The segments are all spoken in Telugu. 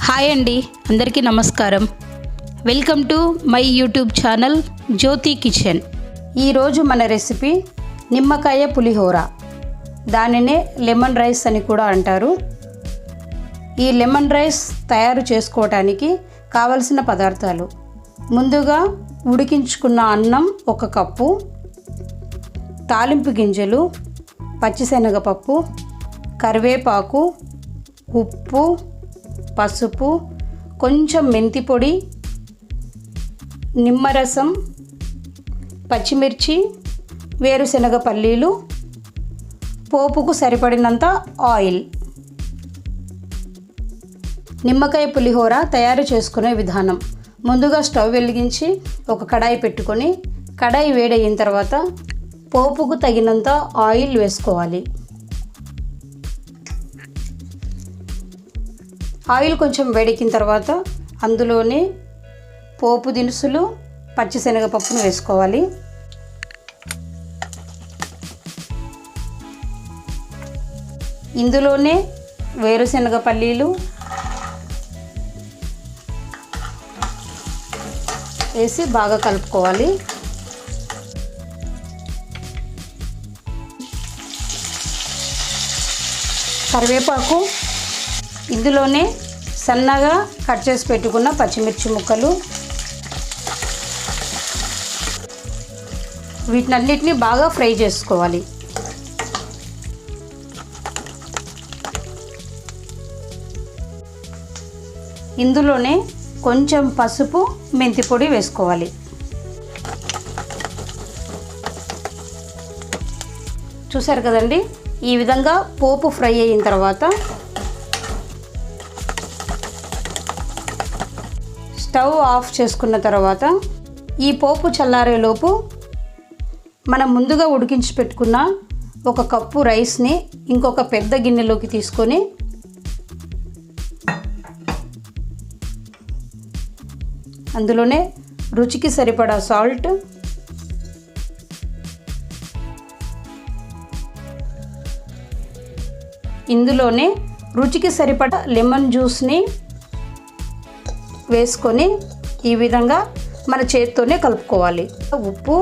హాయ్ అండి, అందరికీ నమస్కారం. Welcome to my YouTube channel Jyothi kitchen. ఈరోజు మన రెసిపీ నిమ్మకాయ పులిహోర. దానినే లెమన్ రైస్ అని కూడా అంటారు. ఈ లెమన్ రైస్ తయారు చేసుకోవటానికి కావలసిన పదార్థాలు: ముందుగా ఉడికించుకున్న అన్నం 1 కప్పు, తాలింపు గింజలు, పచ్చిశనగపప్పు, కరివేపాకు, ఉప్పు, పసుపు, కొంచెం మెంతి పొడి, నిమ్మరసం, పచ్చిమిర్చి, వేరుశనగ పల్లీలు, పోపుకు సరిపడినంత ఆయిల్. నిమ్మకాయ పులిహోర తయారు చేసుకునే విధానం: ముందుగా స్టవ్ వెలిగించి ఒక కడాయి పెట్టుకొని, కడాయి వేడయిన తర్వాత పోపుకు తగినంత ఆయిల్ వేసుకోవాలి. ఆయిల్ కొంచెం వేడెక్కిన తర్వాత అందులోనే పోపు దినుసులు, పచ్చిశనగపప్పును వేసుకోవాలి. ఇందులోనే వేరుశనగ పల్లీలు వేసి బాగా కలుపుకోవాలి. కరివేపాకు, ఇందులోనే సన్నగా కట్ చేసి పెట్టుకున్న పచ్చిమిర్చి ముక్కలు, వీటినన్నిటిని బాగా ఫ్రై చేసుకోవాలి. ఇందులోనే కొంచెం పసుపు, మెంతి పొడి వేసుకోవాలి. చూసారు కదండి, ఈ విధంగా పోపు ఫ్రై అయిన తర్వాత స్టవ్ ఆఫ్ చేసుకున్న తర్వాత ఈ పోపు చల్లారేలోపు మనం ముందుగా ఉడికించి పెట్టుకున్న 1 కప్పు రైస్ని ఇంకొక పెద్ద గిన్నెలోకి తీసుకొని అందులోనే రుచికి సరిపడా సాల్ట్, ఇందులోనే రుచికి సరిపడా లెమన్ జ్యూస్ని వేసుకొని ఈ విధంగా మన చేత్తోనే కలుపుకోవాలి. ఉప్పు,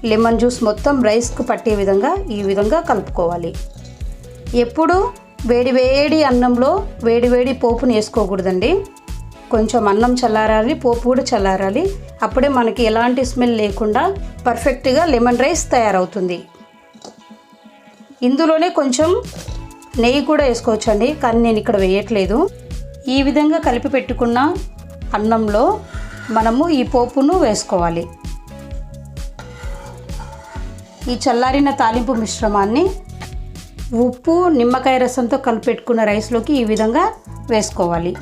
లెమన్ జ్యూస్ మొత్తం రైస్కు పట్టే విధంగా ఈ విధంగా కలుపుకోవాలి. ఎప్పుడు వేడి అన్నంలో వేడి పోపుని వేసుకోకూడదండి. కొంచెం అన్నం చల్లారాలి, పోపు కూడా చల్లారాలి. అప్పుడే మనకి ఎలాంటి స్మెల్ లేకుండా పర్ఫెక్ట్గా లెమన్ రైస్ తయారవుతుంది. ఇందులోనే కొంచెం నెయ్యి కూడా వేసుకోవచ్చండి, కానీ నేను ఇక్కడ వేయట్లేదు. ఈ విధంగా కలిపి పెట్టుకున్న అన్నంలో మనము ఈ పోపును వేసుకోవాలి. ఈ చల్లారిన తాలింపు మిశ్రమాన్ని ఉప్పు, నిమ్మకాయ రసంతో కలిపి పెట్టుకున్న రైస్లోకి ఈ విధంగా వేసుకోవాలి.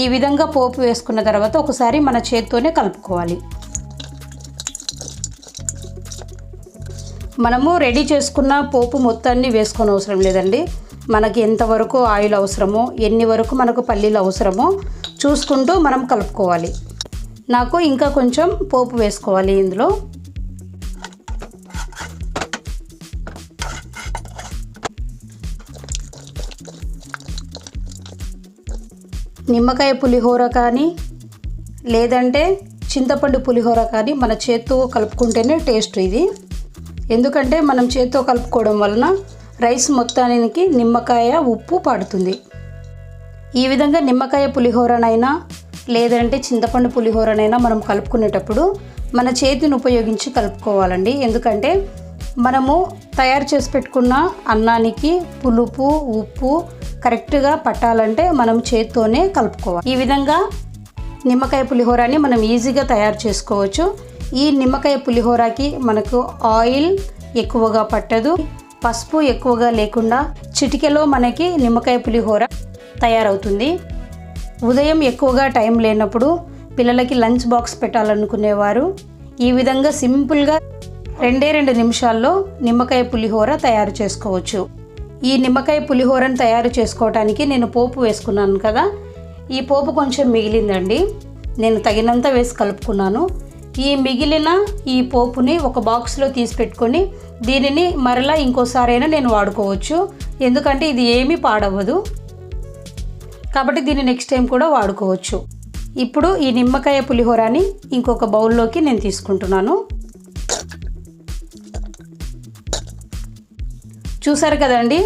ఈ విధంగా పోపు వేసుకున్న తర్వాత ఒకసారి మన చేత్తోనే కలుపుకోవాలి. మనము రెడీ చేసుకున్న పోపు మొత్తాన్ని వేసుకొని అవసరం లేదండి. మనకి ఎంతవరకు ఆయిల్ అవసరమో, ఎన్ని వరకు మనకు పల్లీలు అవసరమో చూసుకుంటూ మనం కలుపుకోవాలి. నాకు ఇంకా కొంచెం పోపు వేసుకోవాలి. ఇందులో నిమ్మకాయ పులిహోర కానీ లేదంటే చింతపండు పులిహోర కానీ మన చేత్తో కలుపుకుంటేనే టేస్ట్ ఇది. ఎందుకంటే మనం చేత్తో కలుపుకోవడం వలన రైస్ మొత్తానికి నిమ్మకాయ, ఉప్పు పడుతుంది. ఈ విధంగా నిమ్మకాయ పులిహోరనైనా లేదంటే చింతపండు పులిహోరనైనా మనం కలుపుకునేటప్పుడు మన చేతిని ఉపయోగించి కలుపుకోవాలండి. ఎందుకంటే మనము తయారు చేసి పెట్టుకున్న అన్నానికి పులుపు, ఉప్పు కరెక్ట్గా పట్టాలంటే మనం చేత్తోనే కలుపుకోవాలి. ఈ విధంగా నిమ్మకాయ పులిహోరని మనం ఈజీగా తయారు చేసుకోవచ్చు. ఈ నిమ్మకాయ పులిహోరకి మనకు ఆయిల్ ఎక్కువగా పట్టదు, పసుపు ఎక్కువగా లేకుండా చిటికెలో మనకి నిమ్మకాయ పులిహోర తయారవుతుంది. ఉదయం ఎక్కువగా టైం లేనప్పుడు పిల్లలకి లంచ్ బాక్స్ పెట్టాలనుకునేవారు ఈ విధంగా సింపుల్గా 2 నిమిషాల్లో నిమ్మకాయ పులిహోర తయారు చేసుకోవచ్చు. ఈ నిమ్మకాయ పులిహోరను తయారు చేసుకోవటానికి నేను పోపు వేసుకున్నాను కదా, ఈ పోపు కొంచెం మిగిలిందండి. నేను తగినంత వేసి కలుపుకున్నాను. ఈ మిగిలిన ఈ పోపుని ఒక బాక్స్లో తీసి పెట్టుకొని దీనిని మరలా ఇంకోసారైనా నేను వాడుకోవచ్చు. ఎందుకంటే ఇది ఏమీ పాడవదు. కాబట్టి దీన్ని నెక్స్ట్ టైం కూడా వాడుకోవచ్చు. ఇప్పుడు ఈ నిమ్మకాయ పులిహోరని ఇంకొక బౌల్లోకి నేను తీసుకుంటున్నాను. చూసారు కదండి,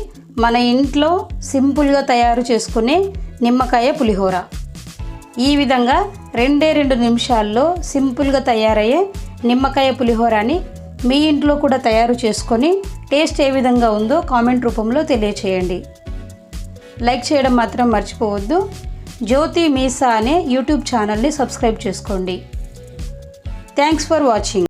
మన ఇంట్లో సింపుల్గా తయారు చేసుకునే నిమ్మకాయ పులిహోర. ఈ విధంగా 2 నిమిషాల్లో సింపుల్గా తయారయ్యే నిమ్మకాయ పులిహోరని మీ ఇంట్లో కూడా తయారు చేసుకొని టేస్ట్ ఏ విధంగా ఉందో కామెంట్ రూపంలో తెలియచేయండి. లైక్ చేయడం మాత్రం మర్చిపోవద్దు. జ్యోతి మీసా అనే యూట్యూబ్ ఛానల్ని సబ్స్క్రైబ్ చేసుకోండి. Thanks for watching.